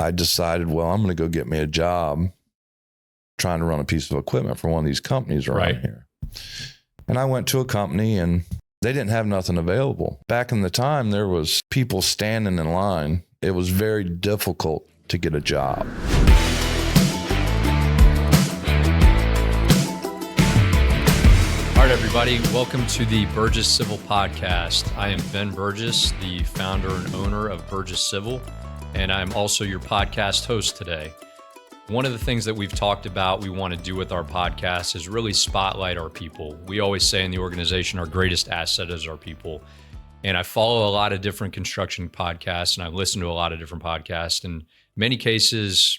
I decided, well, I'm going to go get me a job trying to run a piece of equipment for one of these companies around here. And I went to a company and they didn't have nothing available. Back in the time, there was people standing in line. It was very difficult to get a job. All right, everybody, welcome to the Burgess Civil Podcast. I am Ben Burgess, the founder and owner of Burgess Civil, and I'm also your podcast host today. One of the things that we've talked about we want to do with our podcast is really spotlight our people. We always say in the organization, our greatest asset is our people. And I follow a lot of different construction podcasts and I listen to a lot of different podcasts. In many cases,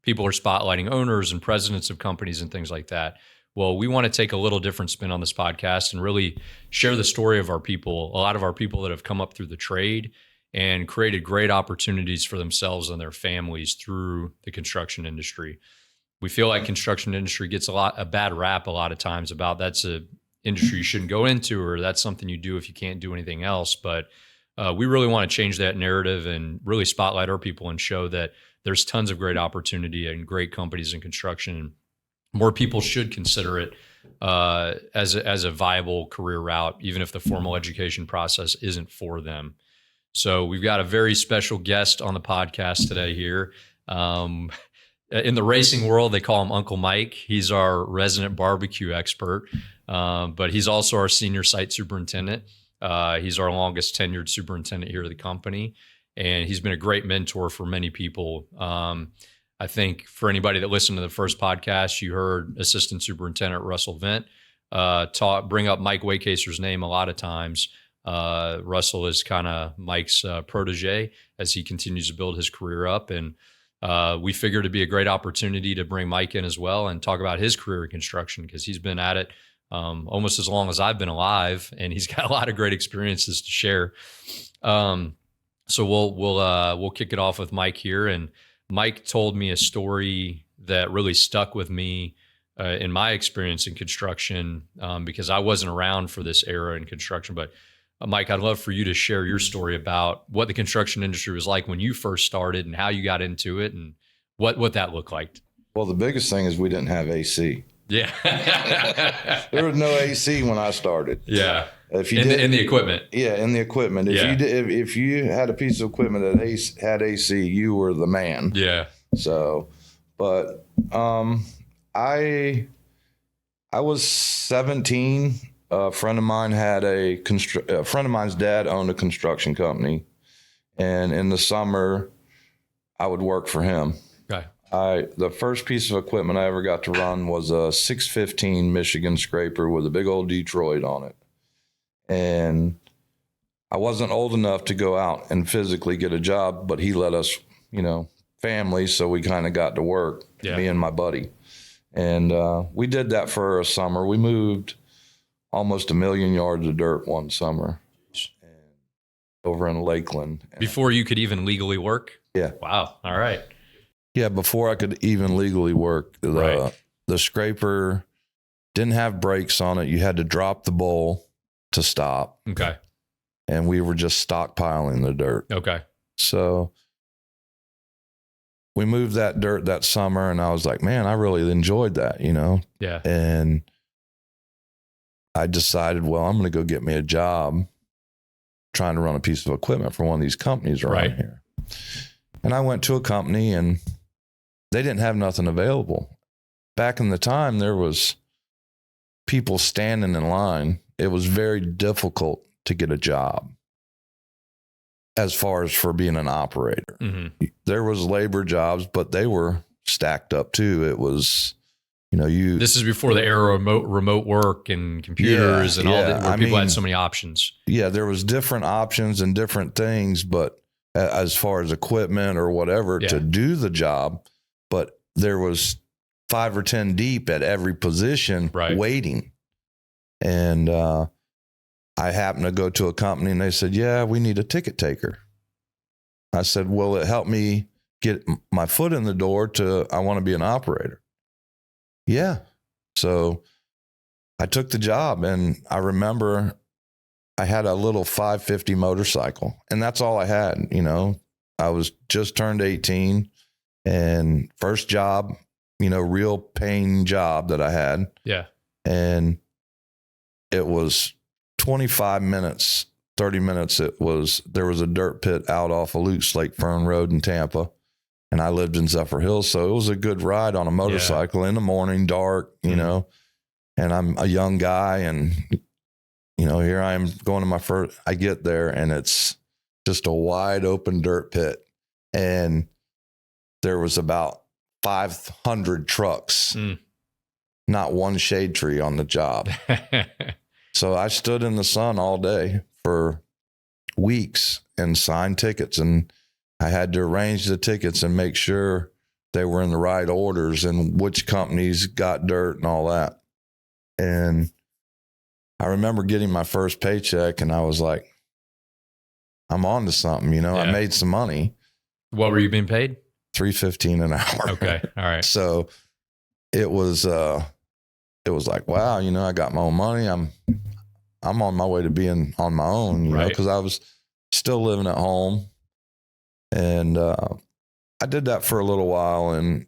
people are spotlighting owners and presidents of companies and things like that. Well, we want to take a little different spin on this podcast and really share the story of our people, a lot of our people that have come up through the trade and created great opportunities for themselves and their families through the construction industry. We feel like construction industry gets a bad rap a lot of times about that's an industry you shouldn't go into, or that's something you do if you can't do anything else. But we really want to change that narrative and really spotlight our people and show that there's tons of great opportunity and great companies in construction. And more people should consider it as a viable career route, even if the formal education process isn't for them. So we've got a very special guest on the podcast today here. In the racing world, they call him Uncle Mike. He's our resident barbecue expert, but he's also our senior site superintendent. He's our longest tenured superintendent here at the company, and he's been a great mentor for many people. I think for anybody that listened to the first podcast, you heard Assistant Superintendent Russell Vent bring up Mike Wacaser's name a lot of times. Russell is kind of Mike's protege as he continues to build his career up. And we figured it'd be a great opportunity to bring Mike in as well and talk about his career in construction, because he's been at it almost as long as I've been alive, and he's got a lot of great experiences to share. So we'll kick it off with Mike here. And Mike told me a story that really stuck with me in my experience in construction, because I wasn't around for this era in construction. But Mike, I'd love for you to share your story about what the construction industry was like when you first started and how you got into it and what that looked like. Well, the biggest thing is we didn't have AC. Yeah. There was no AC when I started. Yeah. If you in the equipment. Yeah, in the equipment. If you had a piece of equipment that had AC, you were the man. Yeah. So, but I was 17. A friend of mine had a friend of mine's dad owned a construction company, and in the summer, I would work for him. Okay. The first piece of equipment I ever got to run was a 615 Michigan scraper with a big old Detroit on it. And I wasn't old enough to go out and physically get a job, but he let us, family, so we kind of got to work, me and my buddy. And we did that for a summer. We moved almost 1 million yards of dirt one summer over in Lakeland. Before you could even legally work? Yeah. Wow. All right. Yeah, before I could even legally work. The scraper didn't have brakes on it. You had to drop the bowl to stop. Okay. And we were just stockpiling the dirt. Okay. So we moved that dirt that summer, and I was like, man, I really enjoyed that, Yeah. And I decided, well, I'm going to go get me a job trying to run a piece of equipment for one of these companies around here. And I went to a company and they didn't have nothing available. Back in the time, there was people standing in line. It was very difficult to get a job as far as for being an operator. Mm-hmm. There was labor jobs, but they were stacked up too. It was, This is before the era of remote work and computers and all that, where people had so many options. Yeah, there was different options and different things, but as far as equipment or whatever to do the job, but there was 5 or 10 deep at every position waiting. And I happened to go to a company and they said, yeah, we need a ticket taker. I said, well, it helped me get my foot in the door I want to be an operator. Yeah. So I took the job, and I remember I had a little 550 motorcycle, and that's all I had. I was just turned 18. And first job, real paying job that I had. Yeah. And it was 25 minutes, 30 minutes. There was a dirt pit out off of Luke's Lake Fern Road in Tampa. And I lived in Zephyr Hills. So it was a good ride on a motorcycle in the morning, dark, and I'm a young guy. And, here I am going to my first, I get there and it's just a wide open dirt pit. And there was about 500 trucks, not one shade tree on the job. So I stood in the sun all day for weeks and signed tickets, and I had to arrange the tickets and make sure they were in the right orders and which companies got dirt and all that. And I remember getting my first paycheck and I was like, I'm on to something, I made some money. What were you being paid? $3.15 an hour. Okay. All right. So it was like, wow, I got my own money. I'm on my way to being on my own, because I was still living at home. And I did that for a little while, and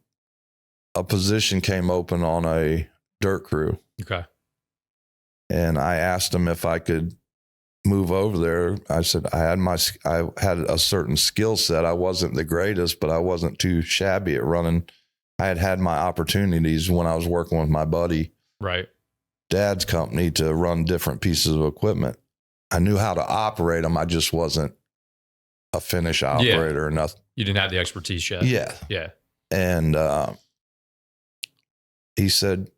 a position came open on a dirt crew. Okay. And I asked them if I could move over there. I said I had a certain skill set. I wasn't the greatest, but I wasn't too shabby at running. I had my opportunities when I was working with my buddy, Dad's company, to run different pieces of equipment. I knew how to operate them. I just wasn't a finish operator or nothing. You didn't have the expertise yet. Yeah. Yeah. And he said,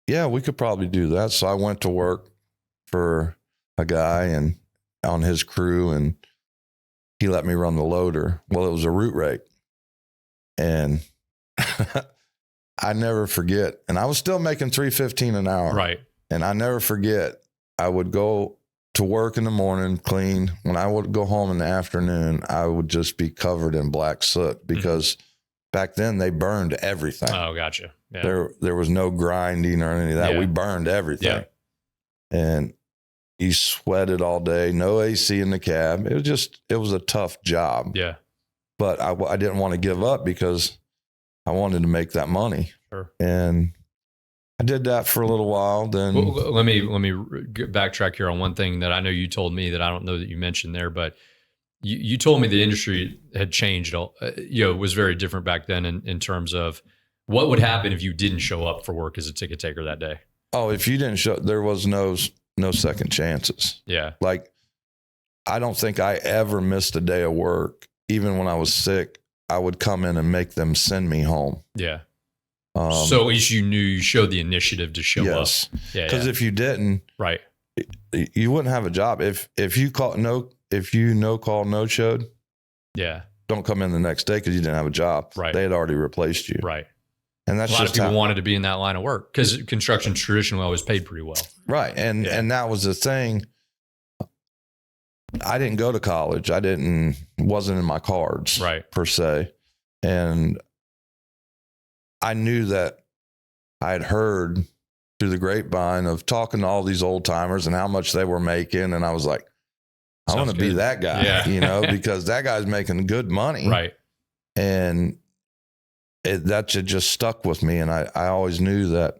yeah, we could probably do that. So I went to work for a guy and on his crew, and he let me run the loader. Well, it was a root rake. And I never forget. And I was still making $3.15 an hour. Right. And I never forget. I would go to work in the morning, clean. When I would go home in the afternoon, I would just be covered in black soot because back then they burned everything. Oh, gotcha. Yeah. There was no grinding or any of that. Yeah. We burned everything. Yeah. And you sweated all day, no AC in the cab. It was a tough job. Yeah. But I didn't want to give up because I wanted to make that money. Sure. And I did that for a little while. Then let me backtrack here on one thing that I know you told me that I don't know that you mentioned there, but you told me the industry had changed. It was very different back then in terms of what would happen if you didn't show up for work as a ticket taker that day. Oh, if you didn't show, there was no second chances. Yeah. Like, I don't think I ever missed a day of work. Even when I was sick, I would come in and make them send me home. Yeah. So at least you knew you showed the initiative to show up. Yeah. Because if you didn't, right, you wouldn't have a job. If you no call, no showed, don't come in the next day because you didn't have a job. Right. They had already replaced you. Right. And that's a lot of people wanted to be in that line of work because construction traditionally always paid pretty well. Right. And that was the thing. I didn't go to college. Wasn't in my cards, per se. And I knew that I had heard through the grapevine of talking to all these old timers and how much they were making. And I was like, I want to be that guy, because that guy's making good money. Right. And that just stuck with me. And I always knew that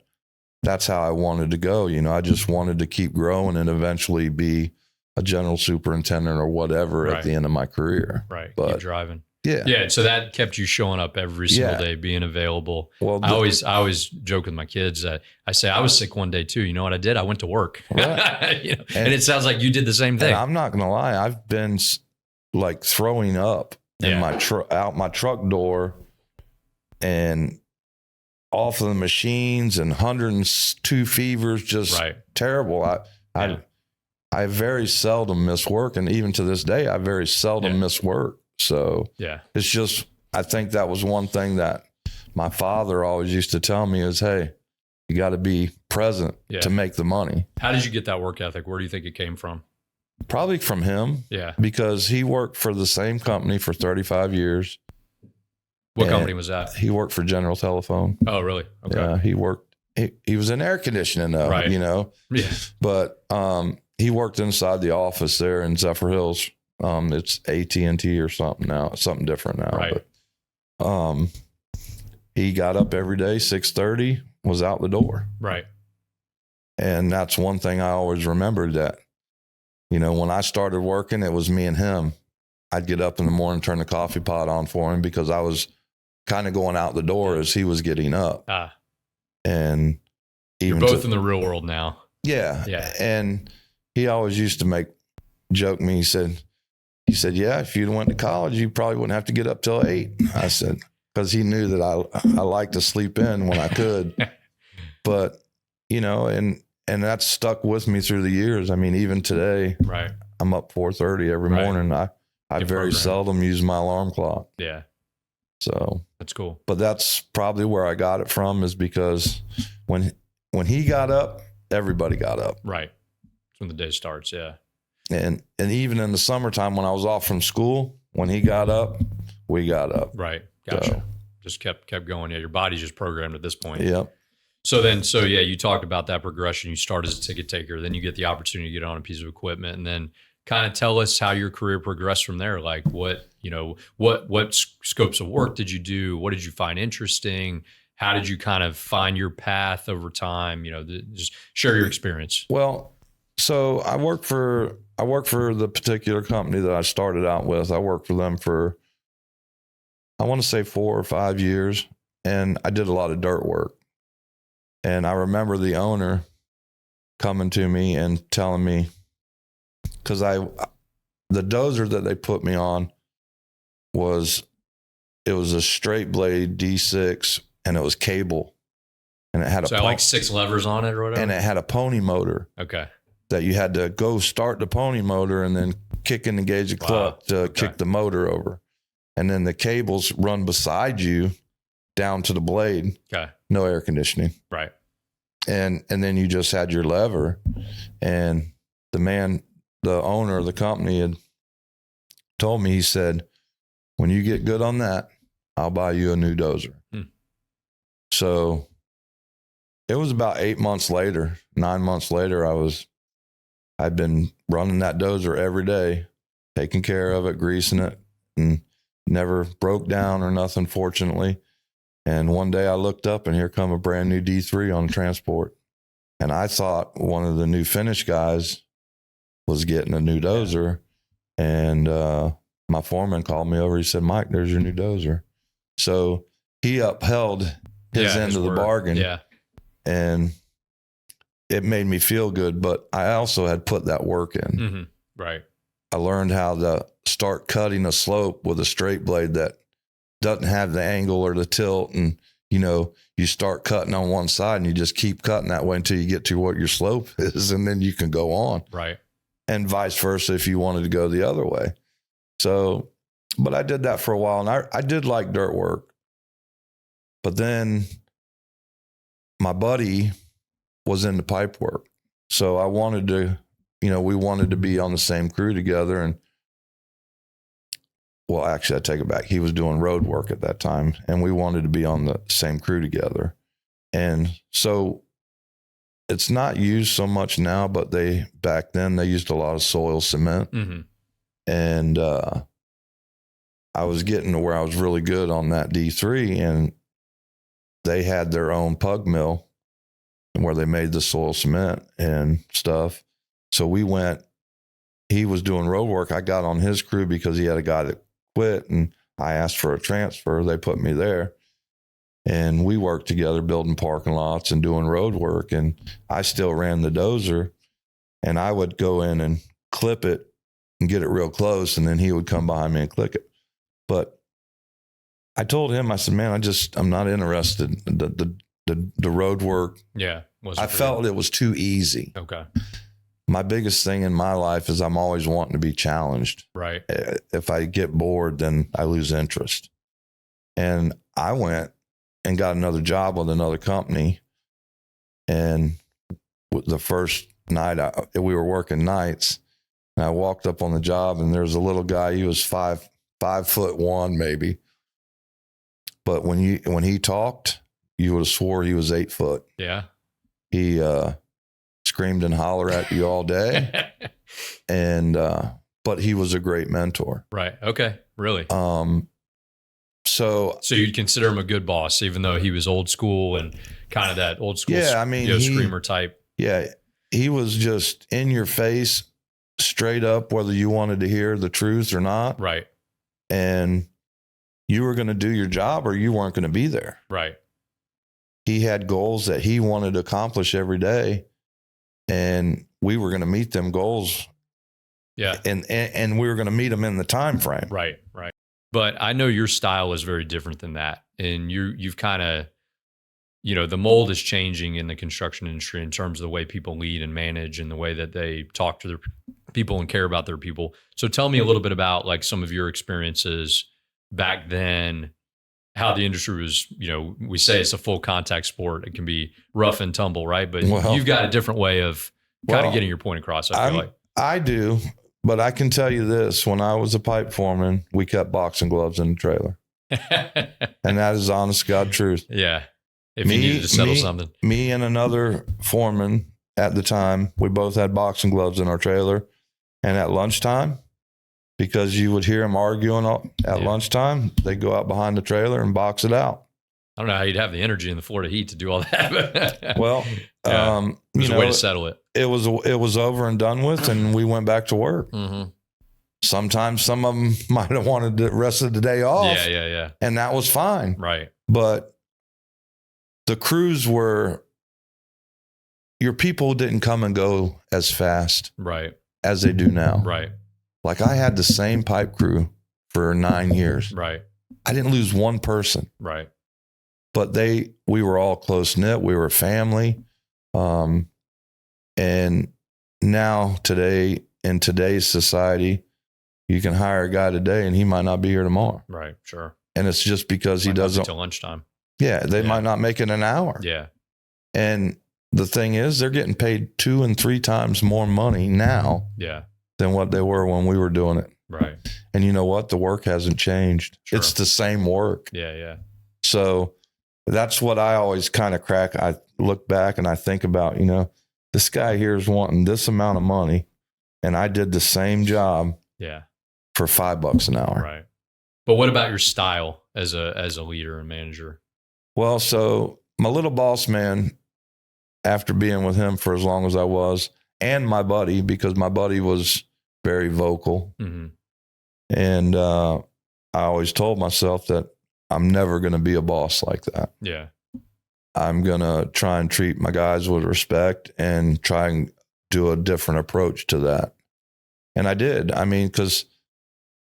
that's how I wanted to go. I just wanted to keep growing and eventually be a general superintendent or whatever at the end of my career. Right. But keep driving. Yeah. Yeah. So that kept you showing up every single day, being available. Well, I always joke with my kids. I say I was sick one day too. You know what I did? I went to work. Right. And it sounds like you did the same thing. I'm not going to lie. I've been like throwing up in my out my truck door and off of the machines and 102 fevers, just terrible. I very seldom miss work. And even to this day, I very seldom miss work. So it's just, I think that was one thing that my father always used to tell me is, hey, you got to be present to make the money. How did you get that work ethic? Where do you think it came from? Probably from him. Yeah. Because he worked for the same company for 35 years. What company was that? He worked for General Telephone. Oh, really? Okay. Yeah, he was in air conditioning though, Yeah. But he worked inside the office there in Zephyr Hills. It's AT&T or something now, something different now. Right. But he got up every day, 6:30, was out the door. Right. And that's one thing I always remembered, that, when I started working, it was me and him. I'd get up in the morning, turn the coffee pot on for him, because I was kind of going out the door as he was getting up. And even you're both in the real world now. Yeah. Yeah. And he always used to joke me. He said, yeah, if you'd went to college, you probably wouldn't have to get up till 8. I said, because he knew that I liked to sleep in when I could. But, and that's stuck with me through the years. I mean, even today, right, I'm up 4:30 every morning. I very seldom use my alarm clock. Yeah. So that's cool. But that's probably where I got it from, is because when he got up, everybody got up. Right. That's when the day starts. Yeah. And even in the summertime when I was off from school, when he got up, we got up. Right. Gotcha. So, just kept going. Yeah. Your body's just programmed at this point. Yep. So yeah, you talked about that progression. You start as a ticket taker, then you get the opportunity to get on a piece of equipment, and then kind of tell us how your career progressed from there. Like what scopes of work did you do? What did you find interesting? How did you kind of find your path over time? Just share your experience. Well, so I work for the particular company that I started out with. I worked for them for, I want to say 4 or 5 years, and I did a lot of dirt work. And I remember the owner coming to me and telling me, because the dozer that they put me on was a straight blade D6, and it was cable, and it had like 6 levers on it or whatever, and it had a pony motor. Okay. That you had to go start the pony motor and then kick and engage the clutch to kick the motor over, and then the cables run beside you down to the blade. Okay. No air conditioning. Right. And then you just had your lever, and the owner of the company had told me, he said, when you get good on that, I'll buy you a new dozer. So it was about 9 months later, I'd been running that dozer every day, taking care of it, greasing it, and never broke down or nothing, fortunately. And one day I looked up, and here come a brand new D3 on transport. And I thought one of the new Finnish guys was getting a new dozer. And my foreman called me over. He said, Mike, there's your new dozer. So he upheld his end of the bargain. Yeah. And it made me feel good. But I also had put that work in. Mm-hmm. Right. I learned how to start cutting a slope with a straight blade that doesn't have the angle or the tilt, and you start cutting on one side and you just keep cutting that way until you get to what your slope is, and then you can go on. Right. And vice versa if you wanted to go the other way. So, but I did that for a while, and I did like dirt work. But then my buddy was into pipe work, so I wanted to, we wanted to be on the same crew together. And well, actually, I take it back. He was doing road work at that time, and we wanted to be on the same crew together. And so it's not used so much now, but back then they used a lot of soil cement. Mm-hmm. And I was getting to where I was really good on that D3, and they had their own pug mill where they made the soil cement and stuff. So he was doing road work. I got on his crew because he had a guy that quit, and I asked for a transfer. They put me there, and we worked together building parking lots and doing road work. And I still ran the dozer, and I would go in and clip it and get it real close, and then he would come behind me and click it. But I told him, I said, man, I'm not interested. The road work. Yeah. I felt it was too easy. Okay. My biggest thing in my life is I'm always wanting to be challenged. Right. If I get bored, then I lose interest. And I went and got another job with another company. And the first night we were working nights, and I walked up on the job, and there's a little guy. He was 5'1" maybe. But when he talked, you would have swore he was 8 foot. Yeah. He screamed and hollered at you all day. And but he was a great mentor. Right. Okay. Really? So you'd consider him a good boss, even though he was old school and kind of that old school, screamer type. Yeah. He was just in your face, straight up, whether you wanted to hear the truth or not. Right. And you were going to do your job or you weren't going to be there. Right. He had goals that he wanted to accomplish every day, and we were going to meet them goals. Yeah. And we were going to meet them in the time frame. Right. Right. But I know your style is very different than that. And you've kind of, the mold is changing in the construction industry in terms of the way people lead and manage and the way that they talk to their people and care about their people. So tell me a little bit about like some of your experiences back then, how the industry was, we say it's a full contact sport. It can be rough and tumble, right? But you've got a different way of kind of getting your point across, I feel like. I do, but I can tell you this. When I was a pipe foreman, we kept boxing gloves in the trailer. And that is honest to God truth. Yeah. If you needed to settle something. Me and another foreman at the time, we both had boxing gloves in our trailer. And at lunchtime, because you would hear them arguing at lunchtime, they'd go out behind the trailer and box it out. I don't know how you'd have the energy in the Florida heat to do all that. Well, there's a way to settle it. It was over and done with, and we went back to work. Mm-hmm. Sometimes some of them might have wanted the rest of the day off. Yeah. And that was fine. Right. But the crews your people didn't come and go as fast. Right. As they do now. Right. Like I had the same pipe crew for 9 years. Right. I didn't lose one person. Right. But we were all close knit. We were a family. And now in today's society, you can hire a guy today and he might not be here tomorrow. Right. Sure. And it's just because he doesn't till lunchtime. Yeah. They might not make it an hour. Yeah. And the thing is, they're getting paid 2 and 3 times more money now. Yeah. Than what they were when we were doing it. Right. And you know what? The work hasn't changed. Sure. It's the same work. Yeah. So that's what I always kind of crack. I look back and I think about, this guy here is wanting this amount of money and I did the same job. Yeah. For $5 an hour. Right. But what about your style as a leader and manager? Well, so my little boss man, after being with him for as long as I was, and my buddy, because my buddy was very vocal. Mm-hmm. And I always told myself that I'm never going to be a boss like that. Yeah. I'm going to try and treat my guys with respect and try and do a different approach to that. And I did. I mean, because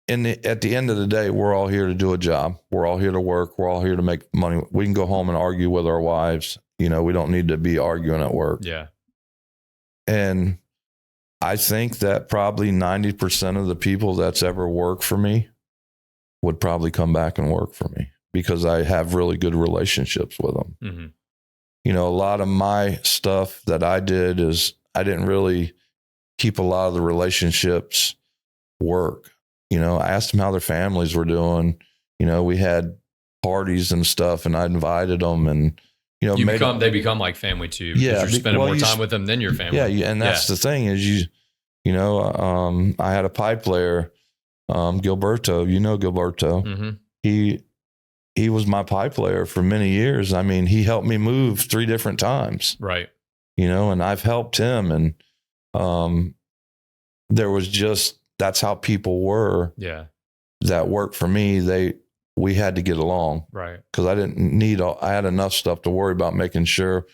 at the end of the day, we're all here to do a job. We're all here to work. We're all here to make money. We can go home and argue with our wives. We don't need to be arguing at work. Yeah. And I think that probably 90% of the people that's ever worked for me would probably come back and work for me because I have really good relationships with them. Mm-hmm. A lot of my stuff that I did is I didn't really keep a lot of the relationships work. I asked them how their families were doing. We had parties and stuff and I invited them and, they become like family to you. Yeah. You're spending more time with them than your family. Yeah. And that's the thing is I had a pipe layer, Gilberto, Gilberto. Mm-hmm. He was my pipe layer for many years. I mean, he helped me move 3 different times. Right. And I've helped him. And there was that's how people were. Yeah. That worked for me. We had to get along. Right. Because I had enough stuff to worry about, making sure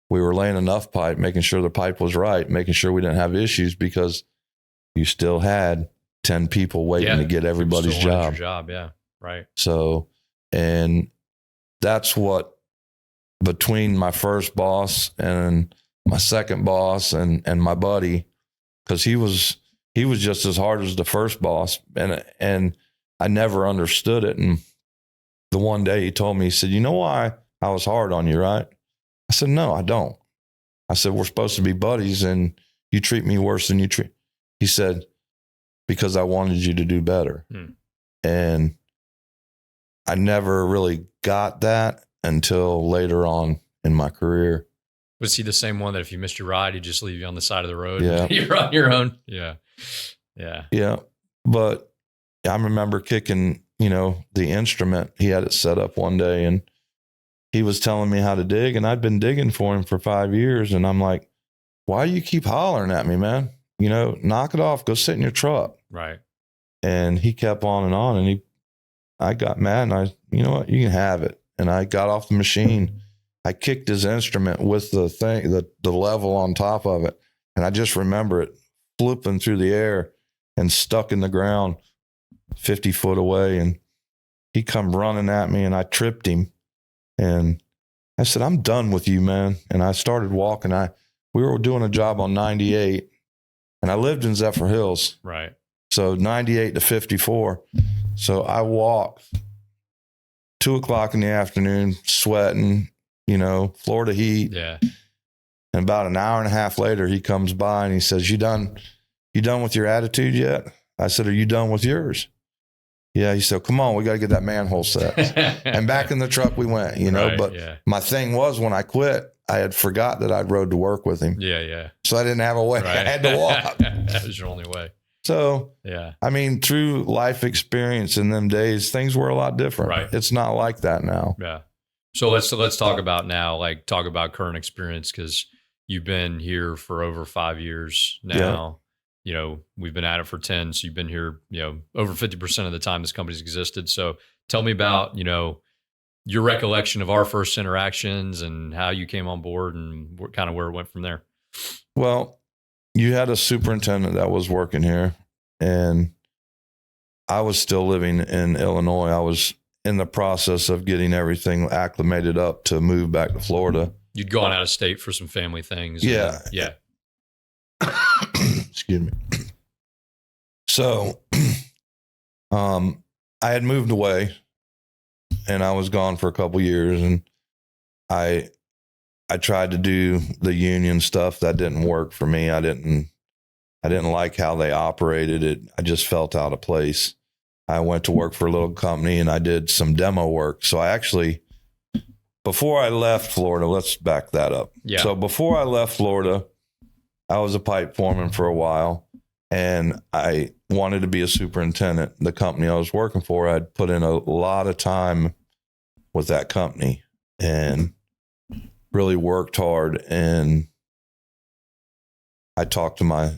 we were laying enough pipe, making sure the pipe was right, making sure we didn't have issues because you still had 10 people waiting to get everybody's job. Your job. Yeah. Right. So, and that's what, between my first boss and my second boss and my buddy, because he was just as hard as the first boss. And I never understood it. And the one day he told me, he said, "You know why I was hard on you, right?" I said, "No, I don't." I said, "We're supposed to be buddies and you treat me worse than you treat." He said, "Because I wanted you to do better." And I never really got that until later on in my career. Was he the same one that if you missed your ride, he'd just leave you on the side of the road? Yeah. You're on your own? Yeah. Yeah. Yeah. But I remember kicking the instrument. He had it set up one day and he was telling me how to dig, and I'd been digging for him for 5 years. And I'm like, why do you keep hollering at me, man? Knock it off, go sit in your truck. Right. And he kept on, and I got mad, and you know what, you can have it. And I got off the machine. I kicked his instrument with the thing, the level on top of it. And I just remember it flipping through the air and stuck in the ground 50 foot away. And he come running at me, and I tripped him. And I said, I'm done with you, man. And I started walking. We were doing a job on 98, and I lived in Zephyr Hills. Right. So 98 to 54. So I walked 2:00 in the afternoon, sweating, Florida heat. Yeah. And about an hour and a half later, he comes by and he says, You done with your attitude yet? I said, are you done with yours? Yeah. He said, come on, we got to get that manhole set. And back in the truck we went, Right, but my thing was, when I quit, I had forgot that I'd rode to work with him. Yeah. Yeah. So I didn't have a way. Right. I had to walk. That was your only way. So, yeah. I mean, through life experience in them days, things were a lot different. Right. It's not like that now. Yeah. So let's talk about now, talk about current experience, because you've been here for over 5 years now. Yeah. We've been at it for 10. So you've been here, over 50% of the time this company's existed. So tell me about, your recollection of our first interactions and how you came on board and kind of where it went from there. Well, you had a superintendent that was working here, and I was still living in Illinois. I was in the process of getting everything acclimated up to move back to Florida. You'd gone out of state for some family things. Yeah. Yeah. Excuse me. So, I had moved away, and I was gone for a couple years, and I tried to do the union stuff. That didn't work for me. I didn't like how they operated it. I just felt out of place. I went to work for a little company, and I did some demo work. So I actually, before I left Florida, let's back that up. Yeah. So before I left Florida, I was a pipe foreman for a while, and I wanted to be a superintendent. The company I was working for, I'd put in a lot of time with that company and really worked hard. And I talked to my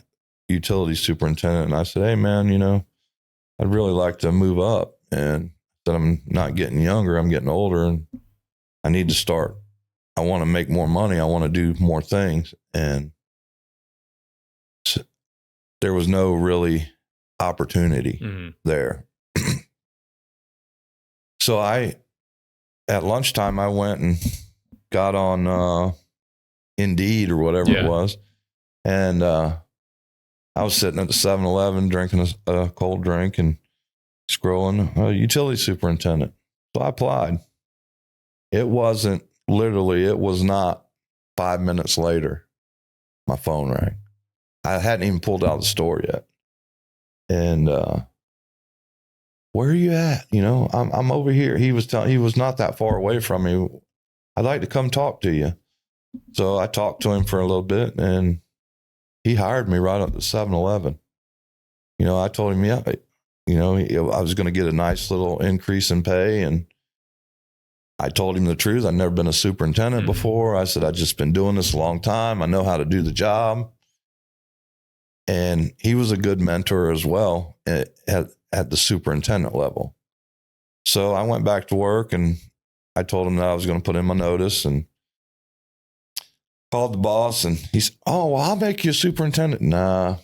utility superintendent, and I said, hey, man, I'd really like to move up. And that I'm not getting younger, I'm getting older, and I need to start. I want to make more money. I want to do more things. And so there was no really opportunity there. So at lunchtime, I went and got on Indeed or whatever it was. And I was sitting at the 7-Eleven drinking a cold drink and scrolling, utility superintendent. So I applied. It was not 5 minutes later, my phone rang. I hadn't even pulled out the store yet. And where are you at? I'm over here. He was not that far away from me. I'd like to come talk to you. So I talked to him for a little bit, and he hired me right up to 7-Eleven. I told him, I was going to get a nice little increase in pay. And I told him the truth. I'd never been a superintendent before. I said, I've just been doing this a long time. I know how to do the job. And he was a good mentor as well at the superintendent level. So I went back to work, and I told him that I was going to put in my notice, and called the boss, and he said, oh, well, I'll make you a superintendent. Nah,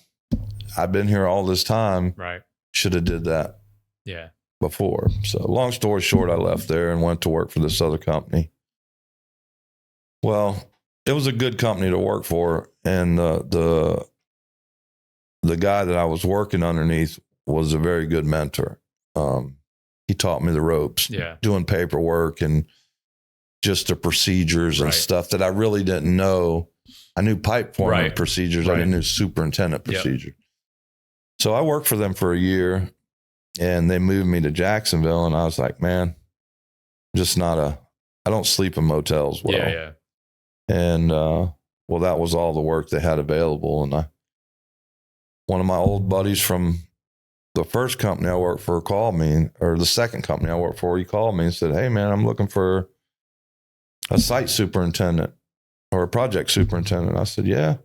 I've been here all this time. Right. Should have did that. Yeah. Before. So long story short, I left there and went to work for this other company. Well, it was a good company to work for. And the guy that I was working underneath was a very good mentor. He taught me the ropes, doing paperwork and just the procedures and stuff that I really didn't know. I knew pipe forming procedures. I didn't know superintendent procedures. So I worked for them for a year, and they moved me to Jacksonville. And I was like, man, I don't sleep in motels well. Yeah. And, well, that was all the work they had available. And one of my old buddies from the first company I worked for called me, or the second company I worked for, he called me and said, "Hey man, I'm looking for a site superintendent or a project superintendent." I said, "Yeah."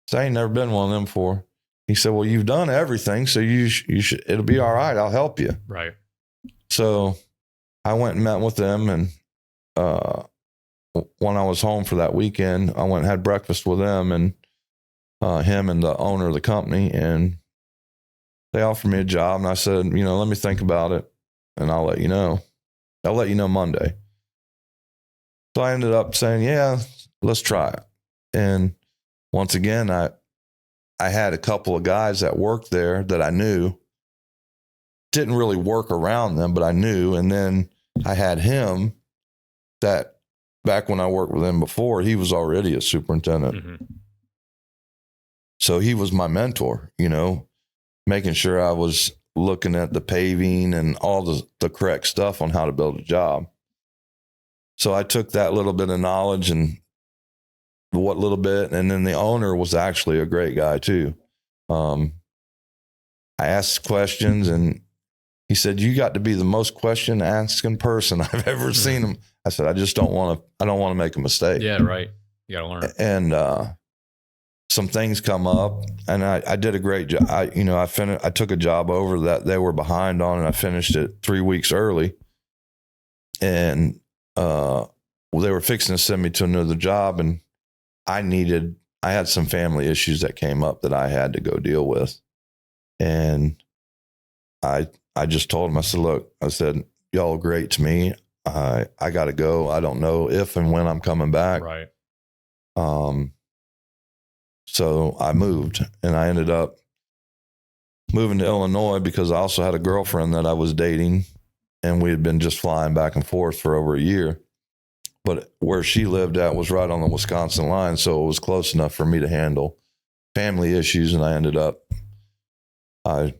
So I ain't never been one of them before. He said, "Well, you've done everything, so you should, it'll be all right. I'll help you." Right. So I went and met with them, and when I was home for that weekend, I went and had breakfast with them and him and the owner of the company, and they offered me a job, and I said, let me think about it, and I'll let you know. I'll let you know Monday. So I ended up saying, yeah, let's try it. And once again, I had a couple of guys that worked there that I knew. Didn't really work around them, but I knew. And then I had him that back when I worked with him before, he was already a superintendent. Mm-hmm. So he was my mentor, making sure I was looking at the paving and all the correct stuff on how to build a job. So I took that little bit of knowledge and what little bit, and then the owner was actually a great guy too. I asked questions, and he said, "You got to be the most question asking person I've ever seen him." I said, I don't want to make a mistake. Yeah, right. You got to learn. And some things come up, and I did a great job. I took a job over that they were behind on, and I finished it 3 weeks early. And they were fixing to send me to another job, and I had some family issues that came up that I had to go deal with. And I just told them, I said, "Look," I said, "y'all are great to me. I got to go. I don't know if and when I'm coming back." Right. So I moved, and I ended up moving to Illinois because I also had a girlfriend that I was dating, and we had been just flying back and forth for over a year. But where she lived at was right on the Wisconsin line, so it was close enough for me to handle family issues. And I ended up,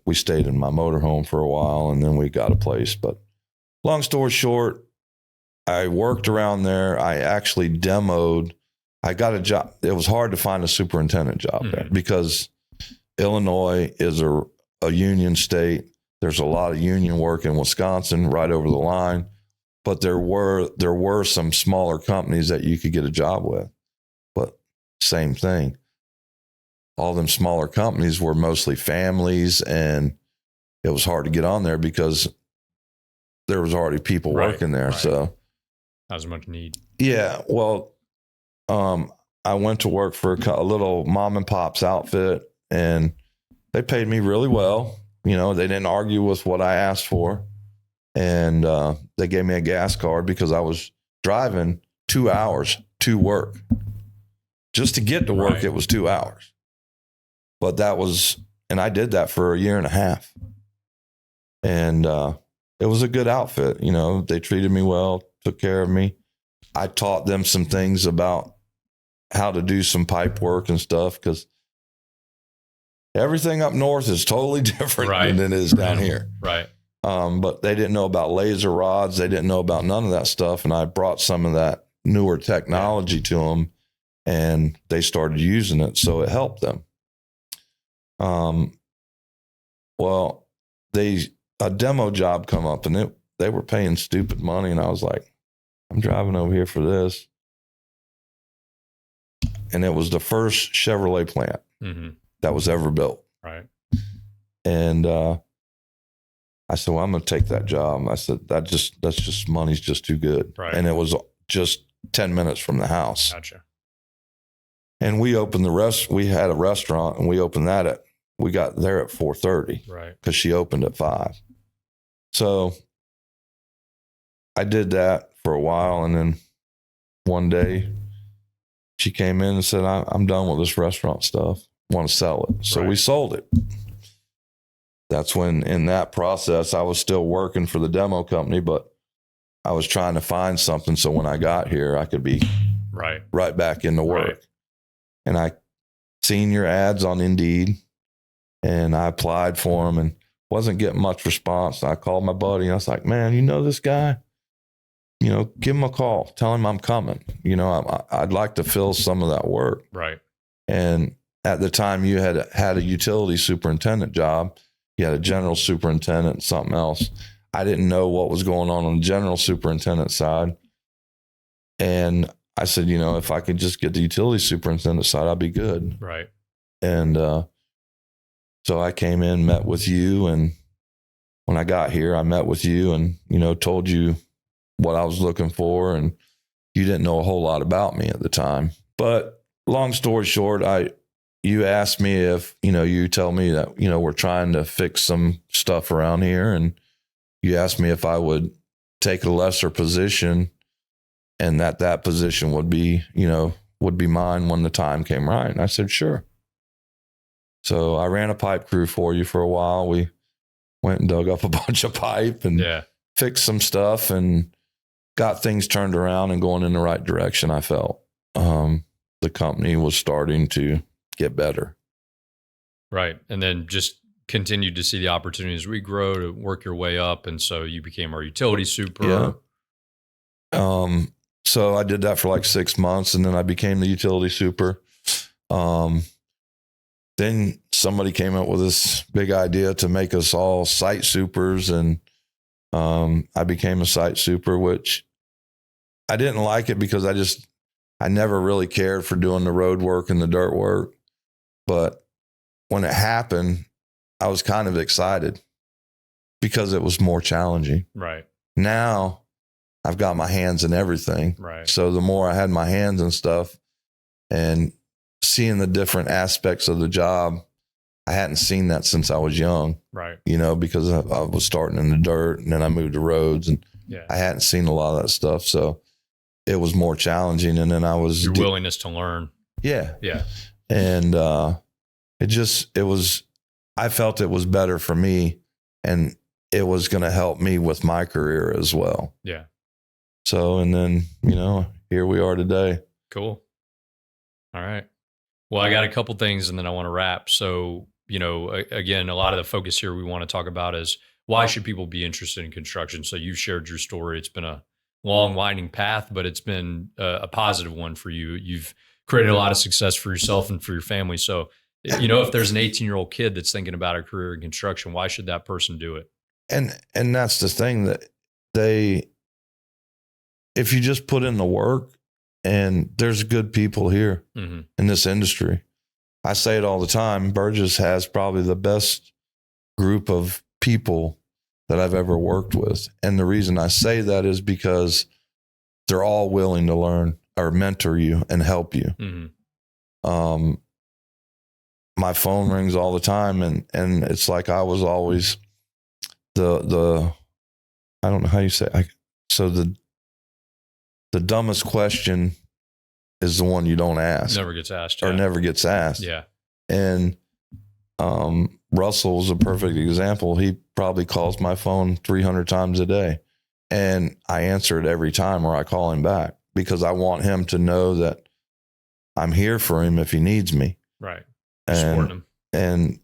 we stayed in my motorhome for a while, and then we got a place. But long story short, I worked around there. I actually demoed. I got a job. It was hard to find a superintendent job there because Illinois is a union state. There's a lot of union work in Wisconsin right over the line. But there were some smaller companies that you could get a job with. But same thing. All them smaller companies were mostly families, and it was hard to get on there because there was already people working there. Right. So not as much need. Yeah. Well, I went to work for a little mom and pop's outfit, and they paid me really well. They didn't argue with what I asked for. And they gave me a gas card because I was driving 2 hours to work. Just to get to work, right. It was 2 hours. But and I did that for a year and a half. And it was a good outfit. They treated me well, took care of me. I taught them some things about how to do some pipe work and stuff, because everything up north is totally different than it is down here. Right. But they didn't know about laser rods. They didn't know about none of that stuff. And I brought some of that newer technology to them, and they started using it. So it helped them. Well, a demo job come up, and they were paying stupid money. And I was like, I'm driving over here for this. And it was the first Chevrolet plant that was ever built. Right. And, I said, well, I'm going to take that job. I said, that's just money's just too good. Right. And it was just 10 minutes from the house. Gotcha. And we opened we had a restaurant, and we opened we got there at 4:30. Right. Because she opened at 5. So I did that for a while. And then one day she came in and said, I'm done with this restaurant stuff. I want to sell it. So we sold it. That's when, in that process, I was still working for the demo company, but I was trying to find something so when I got here, I could be right back into work. Right. And I seen your ads on Indeed, and I applied for them and wasn't getting much response. I called my buddy, and I was like, "Man, you know this guy? Give him a call. Tell him I'm coming. I'd like to fill some of that work." Right. And at the time, you had a utility superintendent job. You had a general superintendent and something else. I didn't know what was going on the general superintendent side. And I said, if I could just get the utility superintendent side, I'd be good. Right. And so I came in, met with you. And when I got here, I met with you and, told you what I was looking for. And you didn't know a whole lot about me at the time. But long story short, you asked me if, you tell me that, we're trying to fix some stuff around here. And you asked me if I would take a lesser position and that position would be mine when the time came right. And I said, sure. So I ran a pipe crew for you for a while. We went and dug up a bunch of pipe and fixed some stuff and got things turned around and going in the right direction. I felt the company was starting to get better. Right. And then just continued to see the opportunities we grow to work your way up. And so you became our utility super. Yeah. So I did that for like 6 months and then I became the utility super. Then somebody came up with this big idea to make us all site supers. And I became a site super, which I didn't like it because I never really cared for doing the road work and the dirt work. But when it happened, I was kind of excited because it was more challenging. Right. Now I've got my hands in everything. Right. So the more I had my hands and stuff and seeing the different aspects of the job, I hadn't seen that since I was young. Right. Because I was starting in the dirt and then I moved to roads and I hadn't seen a lot of that stuff. So it was more challenging. And then your willingness to learn. Yeah. Yeah. And I felt it was better for me and it was going to help me with my career as well. Yeah. So, and then, here we are today. Cool. All right. Well, I got a couple things and then I want to wrap. So, again, a lot of the focus here we want to talk about is why should people be interested in construction? So you've shared your story. It's been a long, winding path, but it's been a positive one for you. You've created a lot of success for yourself and for your family. So, if there's an 18-year-old kid that's thinking about a career in construction, why should that person do it? And that's the thing that if you just put in the work, and there's good people here in this industry. I say it all the time. Burgess has probably the best group of people that I've ever worked with. And the reason I say that is because they're all willing to learn or mentor you and help you. Mm-hmm. My phone rings all the time and it's like I was always the I don't know how you say it. The dumbest question is the one you don't ask. Never gets asked. Or never gets asked. Yeah. And Russell's a perfect example. He probably calls my phone 300 times a day. And I answer it every time or I call him back because I want him to know that I'm here for him if he needs me. Right. Supporting him. And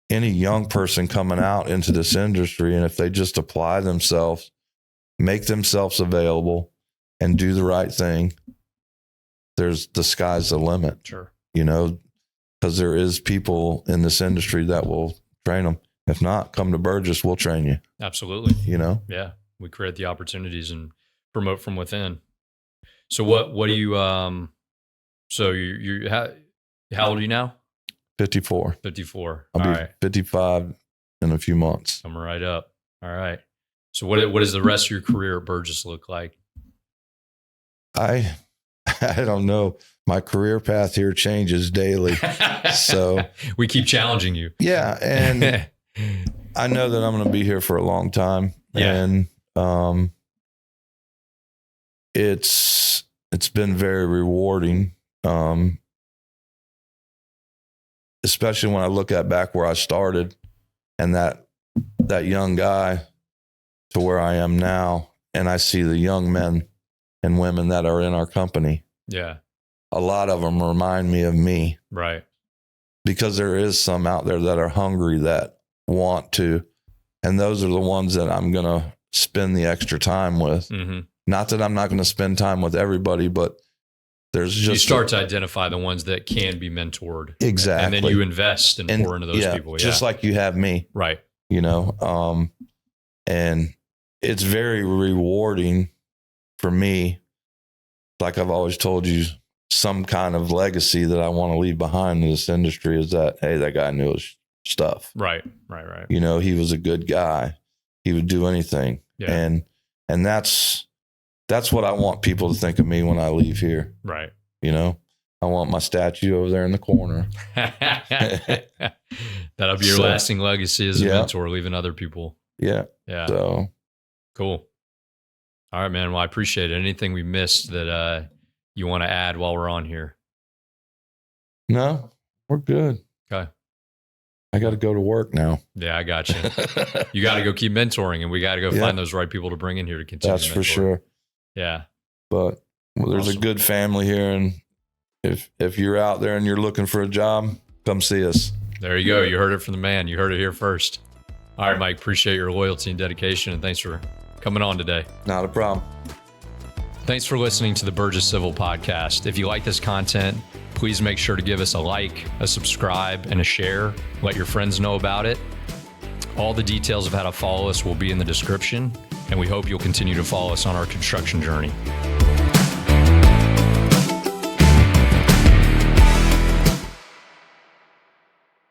any young person coming out into this industry, and if they just apply themselves, make themselves available, and do the right thing, the sky's the limit. Sure. Because there is people in this industry that will train them. If not, come to Burgess, we'll train you. Absolutely. Yeah. We create the opportunities and promote from within. So what do you, so how old are you now? 54. 54. I'll be 55 in a few months. Coming right up. All right. So what does the rest of your career at Burgess look like? I don't know. My career path here changes daily. So we keep challenging you. Yeah. And I know that I'm going to be here for a long time. Yeah. And it's been very rewarding. Especially when I look back where I started and that young guy to where I am now. And I see the young men and women that are in our company. Yeah. A lot of them remind me of me. Right. Because there is some out there that are hungry that want to. And those are the ones that I'm going to spend the extra time with. Mm-hmm. Not that I'm not going to spend time with everybody, but there's just... You start to identify the ones that can be mentored. Exactly. And then you invest and pour into those people. Yeah. Just like you have me. Right. And it's very rewarding for me. Like I've always told you, some kind of legacy that I want to leave behind in this industry is that, hey, that guy knew his stuff. Right. He was a good guy. He would do anything. Yeah. And that's what I want people to think of me when I leave here. Right. I want my statue over there in the corner. That'll be your lasting legacy as a mentor, leaving other people. Yeah. Yeah. So cool. All right, man. Well, I appreciate it. Anything we missed that you want to add while we're on here? No, we're good. Okay. I got to go to work now. Yeah, I got you. You got to go keep mentoring, and we got to go find those right people to bring in here to continue. That's for sure. Yeah. But there's a good family here, and if you're out there and you're looking for a job, come see us. There you go. You heard it from the man. You heard it here first. All right, Mike, appreciate your loyalty and dedication, and thanks for coming on today. Not a problem. Thanks for listening to the Burgess Civil Podcast. If you like this content, please make sure to give us a like, a subscribe, and a share. Let your friends know about it. All the details of how to follow us will be in the description, and we hope you'll continue to follow us on our construction journey.